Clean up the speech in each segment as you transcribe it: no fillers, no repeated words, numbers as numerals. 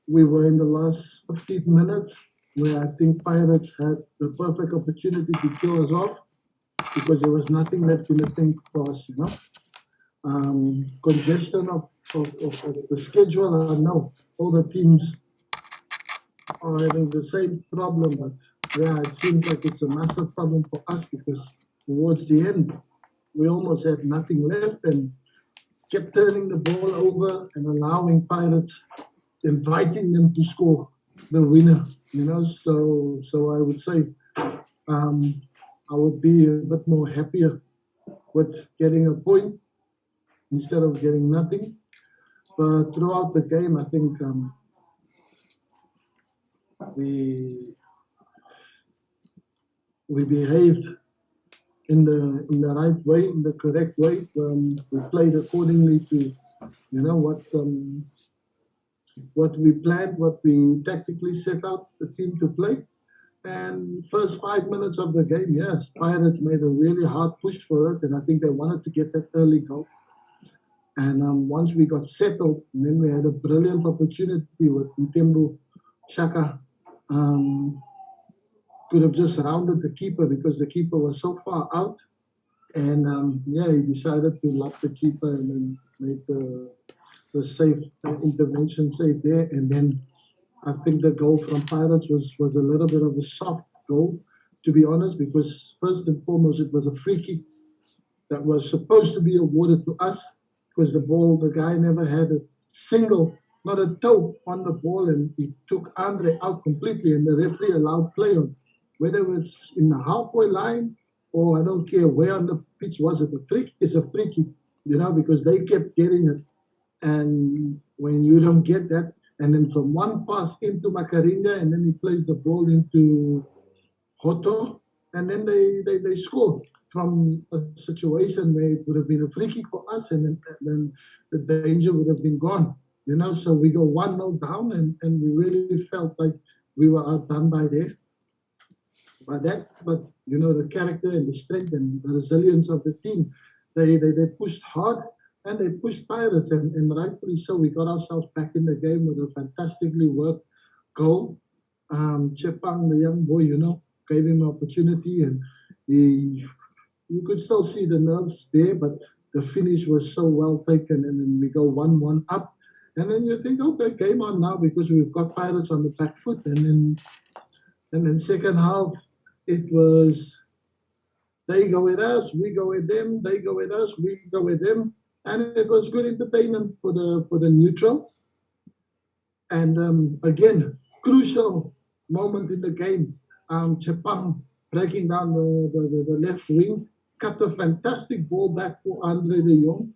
we were in the last 15 minutes where I think Pirates had the perfect opportunity to kill us off because there was nothing left in the tank for us, you know. Congestion of the schedule, I know all the teams are having the same problem, but yeah, it seems like it's a massive problem for us because towards the end, we almost had nothing left and kept turning the ball over and allowing Pirates, inviting them to score the winner, you know. So I would say I would be a bit more happier with getting a point instead of getting nothing. But throughout the game, I think we behaved in the right way, in the correct way. We played accordingly to, you know, what we planned, what we tactically set out the team to play. And first 5 minutes of the game, yes, Pirates made a really hard push for it, and I think they wanted to get that early goal. And once we got settled, and then we had a brilliant opportunity with Ntembu Shaka. Could have just rounded the keeper because the keeper was so far out. And yeah, he decided to lock the keeper and then made the safe intervention save there. And then I think the goal from Pirates was a little bit of a soft goal, to be honest, because first and foremost, it was a free kick that was supposed to be awarded to us because the guy never had a single, not a toe on the ball, and he took Andre out completely, and the referee allowed play on. Whether it's in the halfway line or I don't care where on the pitch was it, it's a free kick, you know, because they kept getting it. And when you don't get that, and then from one pass into Makaringa, and then he plays the ball into Hoto, and then they score from a situation where it would have been a free kick for us, and then the danger would have been gone, you know. So we go 1-0 down, and we really felt like we were outdone by there. But you know, the character and the strength and the resilience of the team, they pushed hard and they pushed Pirates, and rightfully so. We got ourselves back in the game with a fantastically worked goal. Chepang, the young boy, you know, gave him an opportunity, and you could still see the nerves there, but the finish was so well taken, and then we go 1-1 up. And then you think, okay, game on now because we've got Pirates on the back foot. And then second half, it was they go with us, we go with them, they go with us, we go with them. And it was good entertainment for the neutrals. And again, crucial moment in the game. Chepang breaking down the left wing, cut a fantastic ball back for Andre de Jong.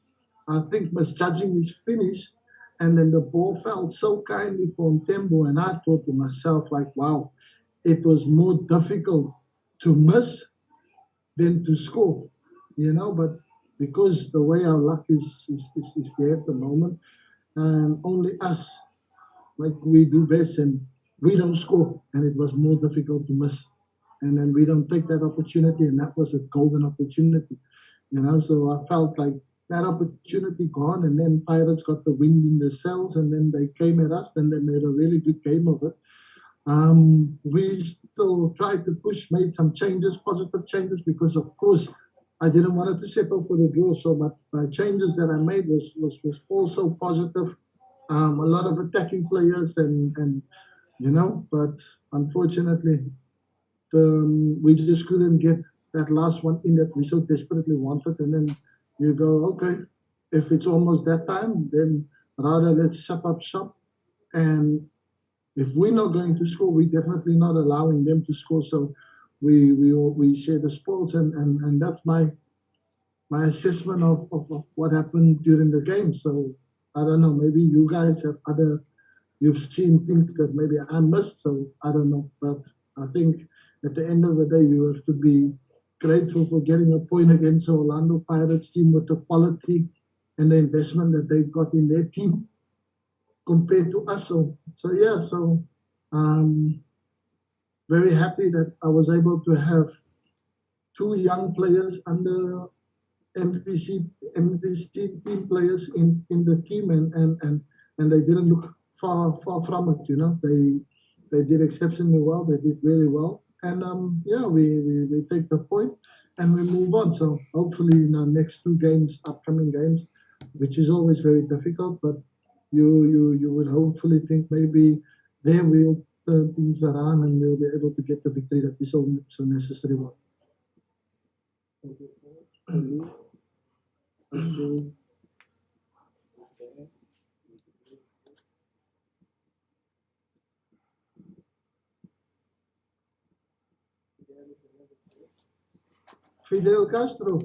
I think misjudging his finish, and then the ball fell so kindly for Ntembu, and I thought to myself, like, wow, it was more difficult to miss than to score, you know, but because the way our luck is there at the moment, and only us, like we do best, and we don't score, and it was more difficult to miss. And then we don't take that opportunity, and that was a golden opportunity, you know. So I felt like that opportunity gone, and then Pirates got the wind in their sails, and then they came at us, and they made a really good game of it. We still tried to push, made some changes, positive changes, because of course I didn't want it to settle for the draw. So my changes that I made was also positive. A lot of attacking players, and you know, but unfortunately, we just couldn't get that last one in that we so desperately wanted. And then you go, okay, if it's almost that time, then rather let's shut up shop. And if we're not going to score, we're definitely not allowing them to score. So we share the spoils, and that's my assessment of what happened during the game. So I don't know, maybe you guys have you've seen things that maybe I missed, so I don't know. But I think at the end of the day, you have to be grateful for getting a point against the Orlando Pirates team with the quality and the investment that they've got in their team compared to us. So yeah, very happy that I was able to have two young players under MDC team players in the team, and they didn't look far from it. They did exceptionally well. They did really well, and we take the point and we move on. So hopefully in our next two games, upcoming games, which is always very difficult, but you would hopefully think maybe there we'll turn things around and we'll be able to get the victory that we so necessary want. Fidel Castro.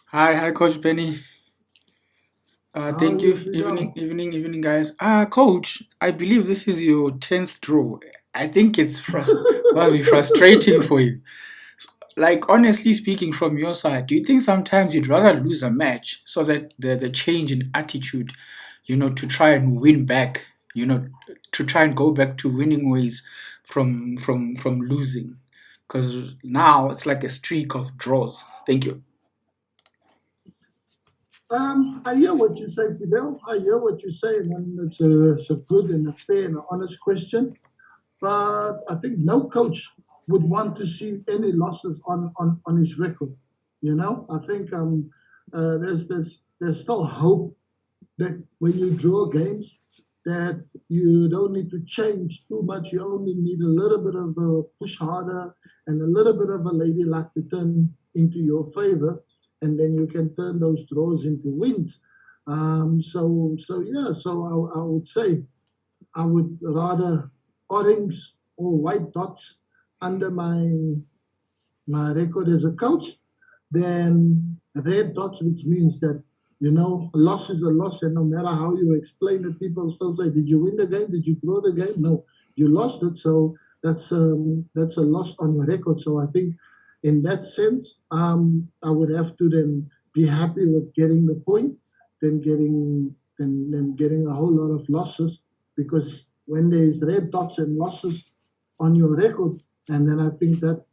Hi, Coach Benny. Thank you. Evening, guys. Coach, I believe this is your 10th draw. I think it's must be frustrating for you. Like, honestly speaking, from your side, do you think sometimes you'd rather lose a match so that the change in attitude, to try and win back, to try and go back to winning ways from losing? Because now it's like a streak of draws. Thank you. I hear what you say, Fidel. I hear what you say, and it's a good and a fair and honest question. But I think no coach would want to see any losses on his record. I think there's still hope that when you draw games, that you don't need to change too much. You only need a little bit of a push harder and a little bit of a lady luck to turn into your favor, and then you can turn those draws into wins. So I would say I would rather orange or white dots under my record as a coach than red dots, which means that a loss is a loss, and no matter how you explain it, people still say, "Did you win the game? Did you draw the game?" No, you lost it, so that's a loss on your record. So I think, in that sense, I would have to then be happy with getting the point, than getting a whole lot of losses, because when there's red dots and losses on your record, and then I think that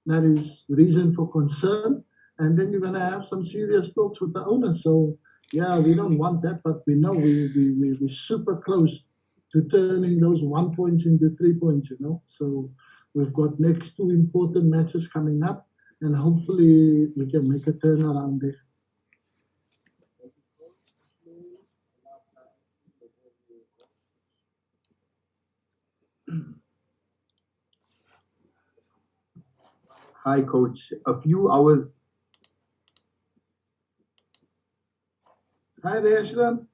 is reason for concern. And then you're going to have some serious talks with the owner. So, yeah, we don't want that, but we know we're super close to turning those 1 points into 3 points, So we've got next two important matches coming up, and hopefully we can make a turnaround there. Hi, Coach. A few hours. Hi there, Ashram.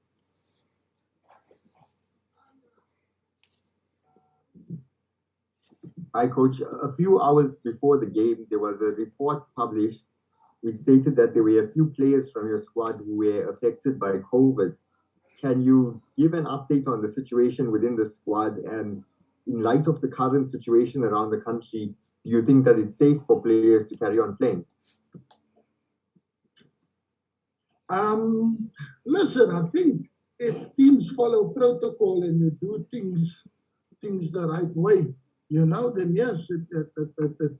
Hi, Coach. A few hours before the game, there was a report published which stated that there were a few players from your squad who were affected by COVID. Can you give an update on the situation within the squad? And in light of the current situation around the country, do you think that it's safe for players to carry on playing? Listen, I think if teams follow protocol and you do things the right way, then yes, it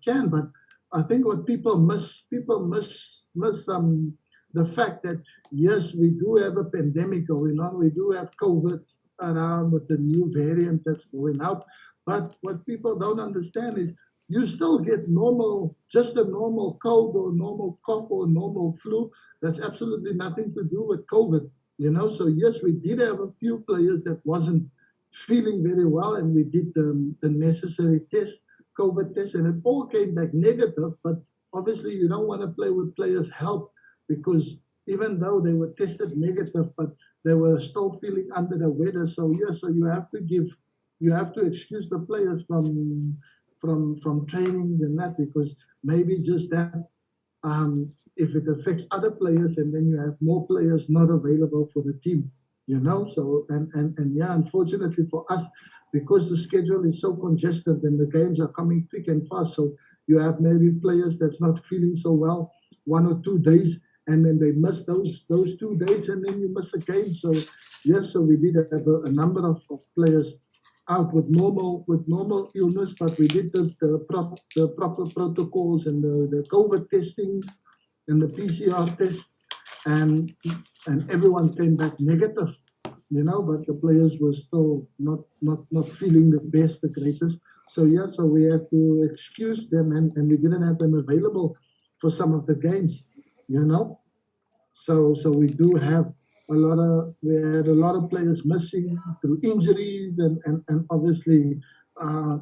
can. But I think what people miss the fact that yes, we do have a pandemic going on, we do have COVID around with the new variant that's going out. But what people don't understand is you still get just a normal cold or normal cough or normal flu. That's absolutely nothing to do with COVID, So yes, we did have a few players that wasn't feeling very well, and we did the necessary COVID test, and it all came back negative. But obviously you don't want to play with players' health, because even though they were tested negative, but they were still feeling under the weather. So yes, so you have to excuse the players from trainings and that, because maybe just that, if it affects other players, and then you have more players not available for the team, So and yeah, unfortunately for us, because the schedule is so congested and the games are coming thick and fast, so you have maybe players that's not feeling so well 1 or 2 days, and then they miss those 2 days, and then you miss a game. So yes, so we did have a number of players out with normal illness, but we did the proper protocols and the COVID testings and the PCR tests, and everyone came back negative. but the players were still not feeling the best, the greatest. So so we had to excuse them, and we didn't have them available for some of the games, So we do have we had a lot of players missing through injuries and obviously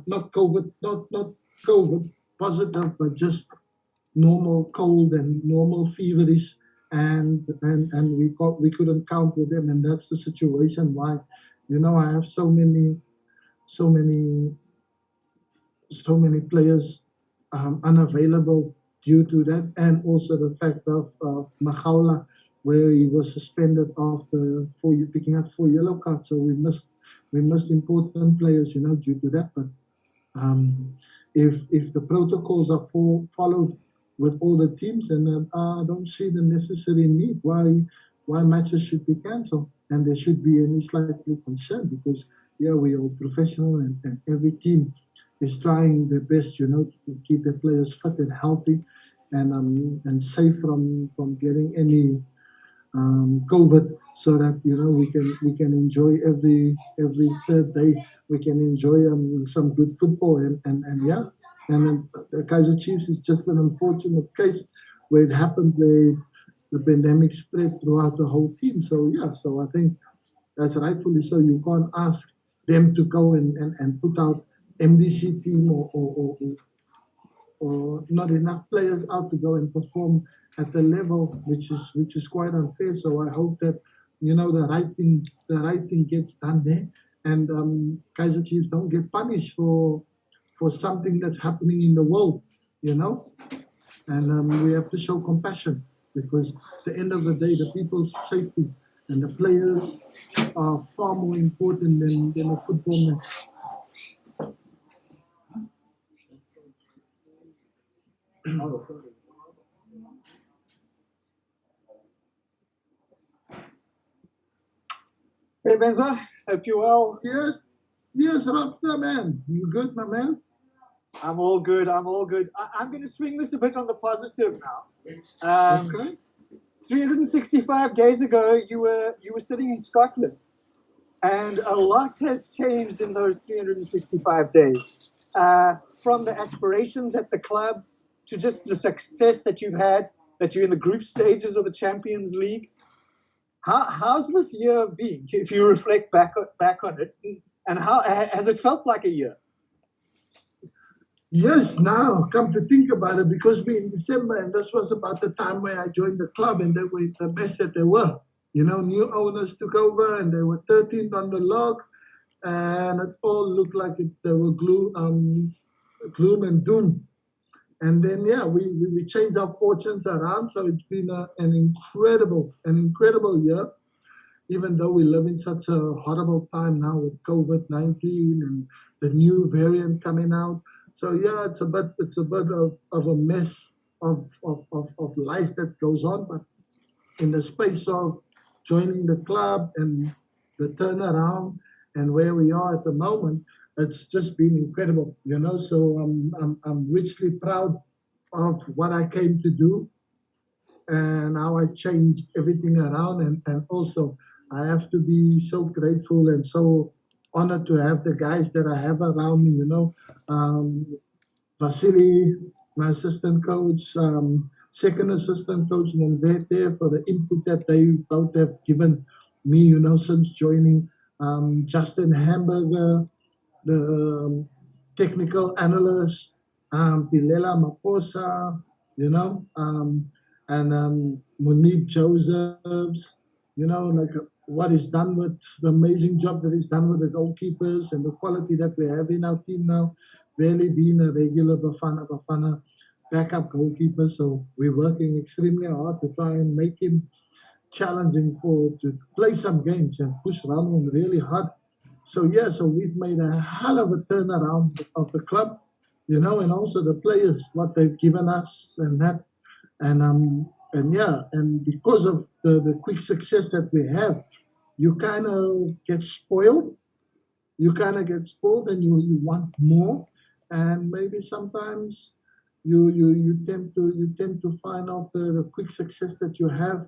not COVID positive, but just normal cold and normal feverish, and we couldn't count with them, and that's the situation why, I have so many so many players unavailable due to that, and also the fact of Mahaula, where he was suspended after picking up 4 yellow cards. So we missed important players, due to that. But if the protocols are followed with all the teams, and I don't see the necessary need why matches should be cancelled, and there should be any slightly concern, because we are professional, and every team is trying their best, to keep their players fit and healthy, and safe from getting any COVID, so that we can enjoy every third day. We can enjoy some good football, and then the Kaizer Chiefs is just an unfortunate case where it happened, where the pandemic spread throughout the whole team. So so I think that's rightfully so. You can't ask them to go and put out MDC team or not enough players out to go and perform at the level which is quite unfair. So I hope that the right thing gets done there, and Kaizer Chiefs don't get punished for something that's happening in the world, and we have to show compassion, because at the end of the day, the people's safety and the players are far more important than a football match. Hey Benza, hope you're well. Yes, Robster, man. You good, my man? I'm all good. I'm going to swing this a bit on the positive now. Okay. 365 days ago, you were sitting in Scotland, and a lot has changed in those 365 days. From the aspirations at the club to just the success that you've had, that you're in the group stages of the Champions League. How's this year been, if you reflect back on it, and how has it felt like a year? Yes, now come to think about it, because we're in December, and this was about the time where I joined the club, and they were in the mess that they were. New owners took over, and they were 13th on the log, and it all looked like they were gloom and doom. And then we changed our fortunes around. So it's been an incredible year, even though we live in such a horrible time now with COVID-19 and the new variant coming out. So it's a bit of a mess of life that goes on. But in the space of joining the club and the turnaround and where we are at the moment, it's just been incredible, So I'm richly proud of what I came to do and how I changed everything around, and also I have to be so grateful and so honored to have the guys that I have around me, Vasily, my assistant coach, second assistant coach, and Vet there for the input that they both have given me, since joining. Justin Hamburger, the technical analyst, Pilela Maposa, and Munib Josephs, what is done with the amazing job that is done with the goalkeepers and the quality that we have in our team now, really being a regular Bafana backup goalkeeper. So we're working extremely hard to try and make him challenging to play some games and push Ramon really hard. So we've made a hell of a turnaround of the club, and also the players, what they've given us and that, and because of the quick success that we have, you kind of get spoiled. You kind of get spoiled, and you want more, and maybe sometimes you tend to find after the quick success that you have,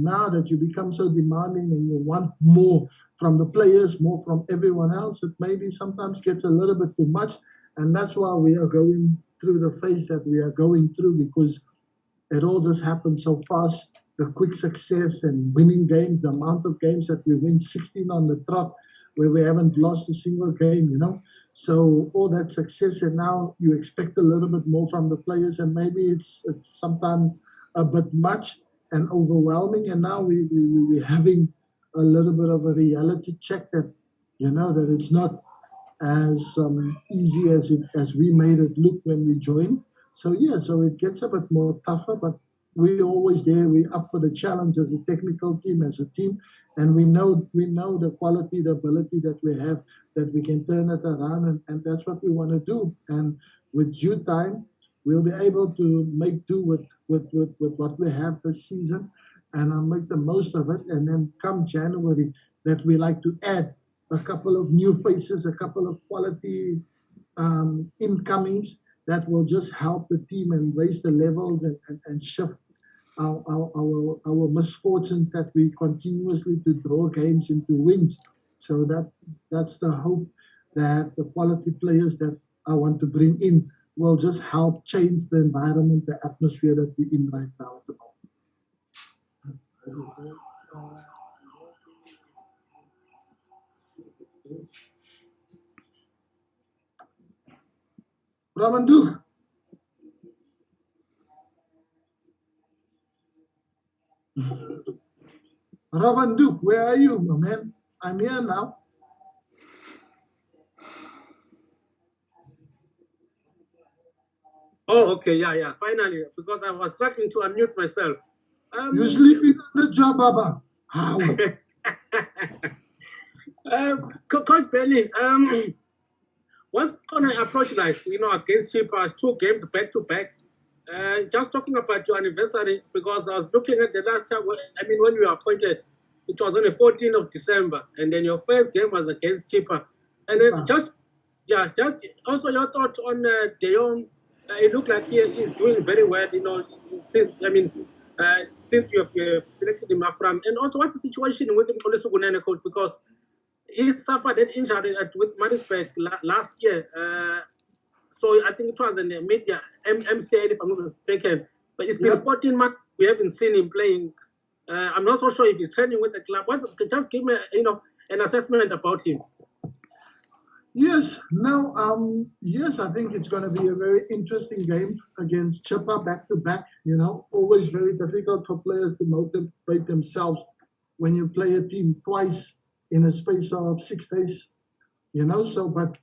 now that you become so demanding and you want more from the players, more from everyone else, it maybe sometimes gets a little bit too much. And that's why we are going through the phase that we are going through, because it all just happened so fast. The quick success and winning games, the amount of games that we win, 16 on the trot, where we haven't lost a single game, you know. So all that success, and now you expect a little bit more from the players, and maybe it's sometimes a bit much and overwhelming. And now we're having a little bit of a reality check that, you know, that it's not as easy as we made it look when we joined. So yeah, so it gets a bit more tougher, but we're always there. We're up for the challenge as a technical team, as a team, and we know the quality, the ability that we have, that we can turn it around, and that's what we want to do. And with due time, we'll be able to make do with what we have this season, and I'll make the most of it. And then come January, that we like to add a couple of new faces, a couple of quality incomings that will just help the team and raise the levels and shift our misfortunes that we continuously to draw games into wins. So that's the hope, that the quality players that I want to bring in will just help change the environment, the atmosphere that we're in right now at the moment. Ramandu. Ramandu, where are you, my man? I'm here now. Oh, okay, yeah, finally, because I was struggling to unmute myself. You're sleeping on the job, Baba. How? Coach Benny, what's gonna approach like, you know, against Chippa, 2 games back to back? Just talking about your anniversary, because I was looking at the last time, when you were appointed, it was on the 14th of December, and then your first game was against Chippa. And then just also your thought on De Jong. It looked like he is doing very well, you know, since you have selected him up front. And also, what's the situation with Polokwane, coach? Because he suffered an injury with Maritzburg last year. So I think it was in the media, MCL, if I'm not mistaken. But it's been 14 months we haven't seen him playing. I'm not so sure if he's training with the club. Just give me, an assessment about him. Yes, yes, I think it's going to be a very interesting game against Chippa back to back. You know, always very difficult for players to motivate themselves when you play a team twice in a space of 6 days. You know, so, but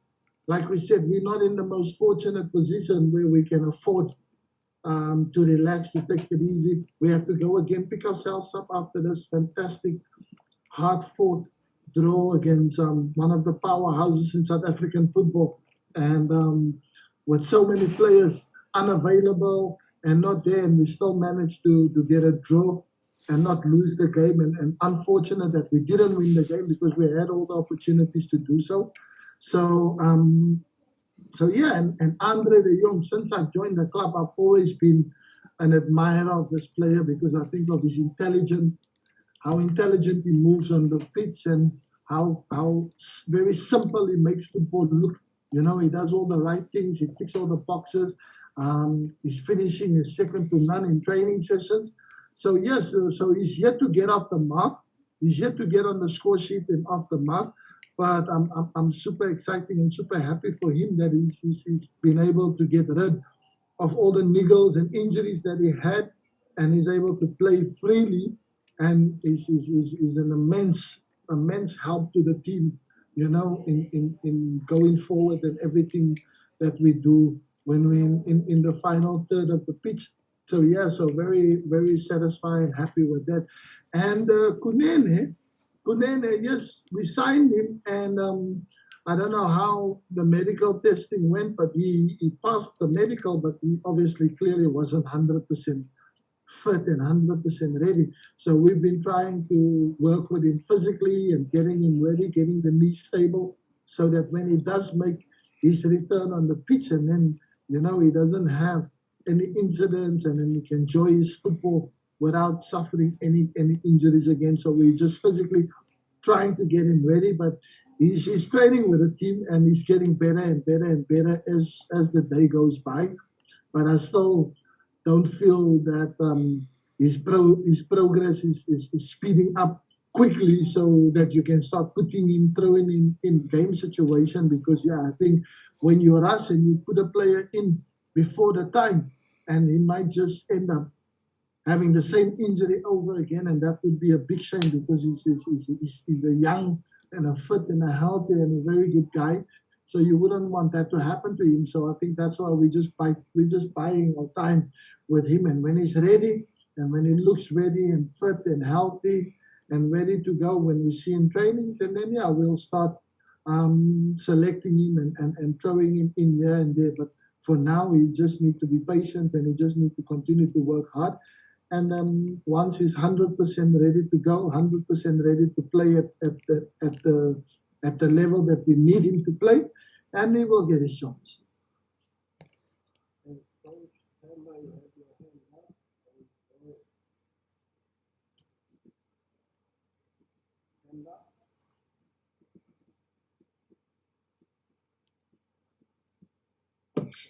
like we said, we're not in the most fortunate position where we can afford to relax, to take it easy. We have to go again, pick ourselves up after this fantastic, hard-fought draw against one of the powerhouses in South African football. And with so many players unavailable and not there, and we still managed to get a draw and not lose the game. And unfortunate that we didn't win the game, because we had all the opportunities to do so. So yeah, and Andre De Jong, since I've joined the club, I've always been an admirer of this player, because I think of his how intelligent he moves on the pitch, and how very simple he makes football look. You know, he does all the right things. He ticks all the boxes. His finishing is second to none in training sessions. So yes, so he's yet to get off the mark. He's yet to get on the score sheet and off the mark. But I'm super excited and super happy for him that he's been able to get rid of all the niggles and injuries that he had, and he's able to play freely, and is an immense help to the team, you know, in going forward and everything that we do when we're in the final third of the pitch. So yeah, so very, very satisfied, happy with that. And Kunene, yes, we signed him, and I don't know how the medical testing went, but he passed the medical, but he obviously clearly wasn't 100% fit and 100% ready. So we've been trying to work with him physically and getting him ready, getting the knee stable, so that when he does make his return on the pitch, and then, you know, he doesn't have any incidents, and then he can enjoy his football without suffering any injuries again. So we're just physically trying to get him ready, but he's training with the team and he's getting better and better and better as the day goes by. But I still don't feel that his progress is speeding up quickly so that you can start throwing in game situation, because I think when you rush and you put a player in before the time, and he might just end up having the same injury over again, and that would be a big shame, because he's a young and a fit and a healthy and a very good guy. So you wouldn't want that to happen to him. So I think that's why we're just buying our time with him. And when he's ready, and when he looks ready and fit and healthy and ready to go, when we see him trainings, and then we'll start selecting him and throwing him in here and there. But for now, he just need to be patient, and he just need to continue to work hard. And once he's 100% ready to go, 100% ready to play at the level that we need him to play, and he will get his shots.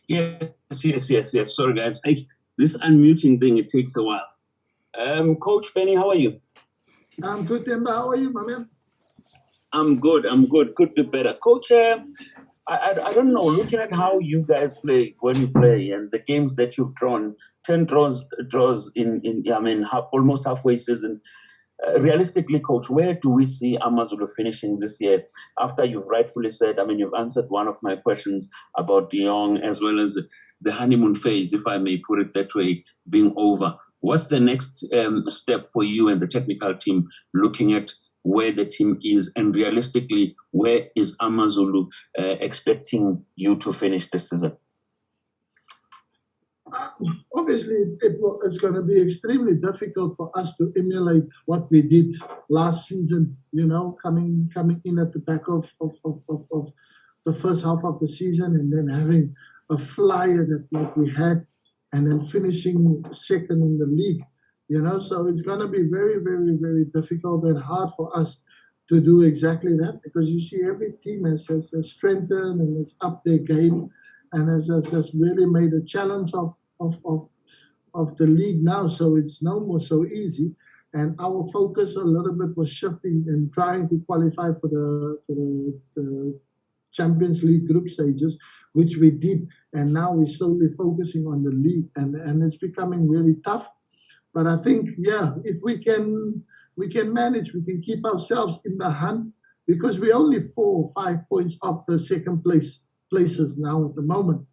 Yes. Sorry, guys. This unmuting thing, it takes a while. Coach Benny, how are you? I'm good, Temba. How are you, my man? I'm good. Could be better. Coach, I don't know, looking at how you guys play when you play and the games that you've drawn, 10 draws in almost halfway season. Realistically, Coach, where do we see AmaZulu finishing this year? After you've rightfully said, you've answered one of my questions about De Jong, as well as the honeymoon phase, if I may put it that way, being over. What's the next step for you and the technical team, looking at where the team is, and realistically, where is AmaZulu expecting you to finish this season? Obviously, it's going to be extremely difficult for us to emulate what we did last season, coming in at the back of the first half of the season, and then having a flyer that we had, and then finishing second in the league. So it's going to be very, very, very difficult and hard for us to do exactly that, because you see every team has strengthened and has upped their game and has really made a challenge of the league now. So it's no more so easy. And our focus a little bit was shifting and trying to qualify for the Champions League group stages, which we did. And now we're slowly focusing on the league, and it's becoming really tough. But I think, if we can manage, we can keep ourselves in the hunt, because we're only 4 or 5 points off the second places now at the moment,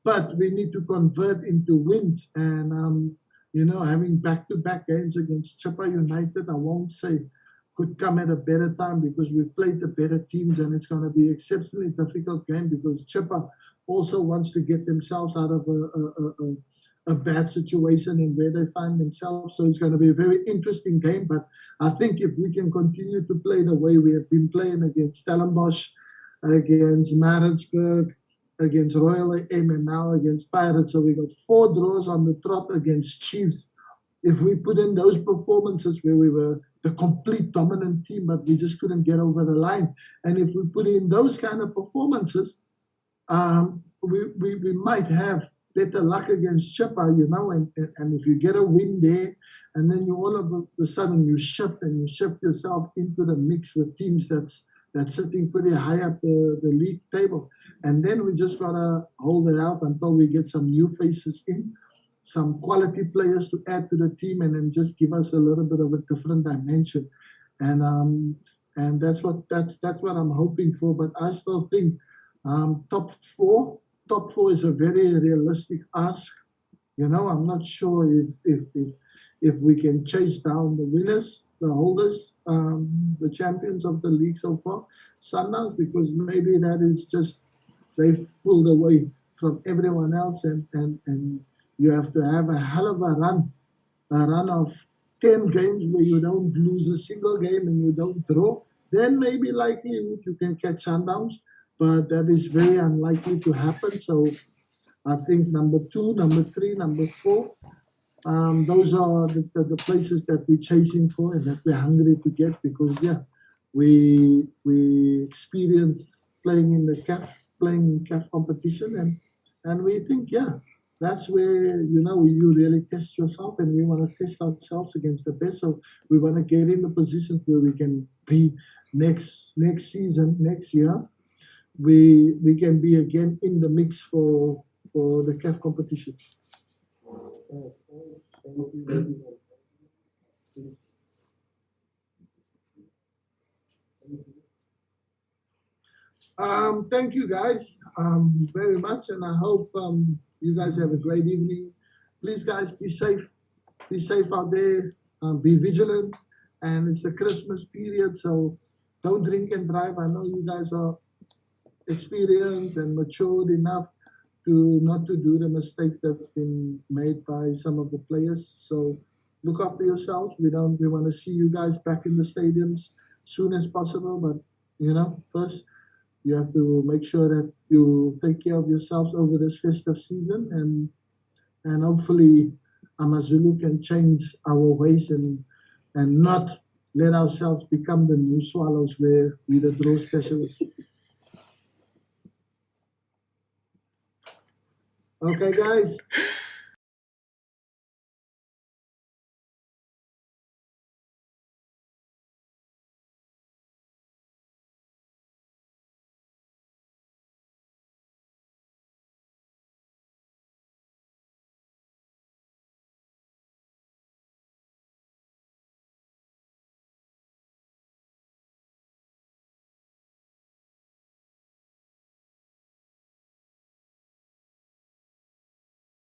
But we need to convert into wins, and having back-to-back games against Chippa United, I won't say could come at a better time, because we've played the better teams, and it's going to be an exceptionally difficult game, because Chippa also wants to get themselves out of a bad situation and where they find themselves. So it's going to be a very interesting game. But I think if we can continue to play the way we have been playing against Stellenbosch, against Maritzburg, against Royal AM, and now against Pirates, so we got 4 draws on the trot against Chiefs. If we put in those performances where we were the complete dominant team, but we just couldn't get over the line, and if we put in those kind of performances, we might have better luck against Chippa, and if you get a win there, and then you all of a sudden you shift yourself into the mix with teams that's sitting pretty high up the league table. And then we just gotta hold it out until we get some new faces in, some quality players to add to the team, and then just give us a little bit of a different dimension. And that's what I'm hoping for. But I still think top four is a very realistic ask. I'm not sure if we can chase down the winners, the holders, the champions of the league so far, Sundowns, because maybe that is just they've pulled away from everyone else, and you have to have a hell of a run of 10 games where you don't lose a single game and you don't draw. Then maybe likely you can catch Sundowns, but that is very unlikely to happen. So I think number 2, number 3, number 4 those are the places that we're chasing for and that we're hungry to get, because we experience playing in CAF competition, and we think that's where you really test yourself, and we want to test ourselves against the best. So we want to get in the position where we can be next season, next year. We can be again in the mix for the CAF competition. Thank you guys very much, and I hope you guys have a great evening. Please, guys, be safe out there. Be vigilant, and it's the Christmas period, so don't drink and drive. I know you guys are experienced and matured enough to not to do the mistakes that's been made by some of the players. So look after yourselves. We want to see you guys back in the stadiums soon as possible, but first you have to make sure that you take care of yourselves over this festive season, and hopefully AmaZulu can change our ways and not let ourselves become the new Swallows where we're the draw specialists. Okay, guys.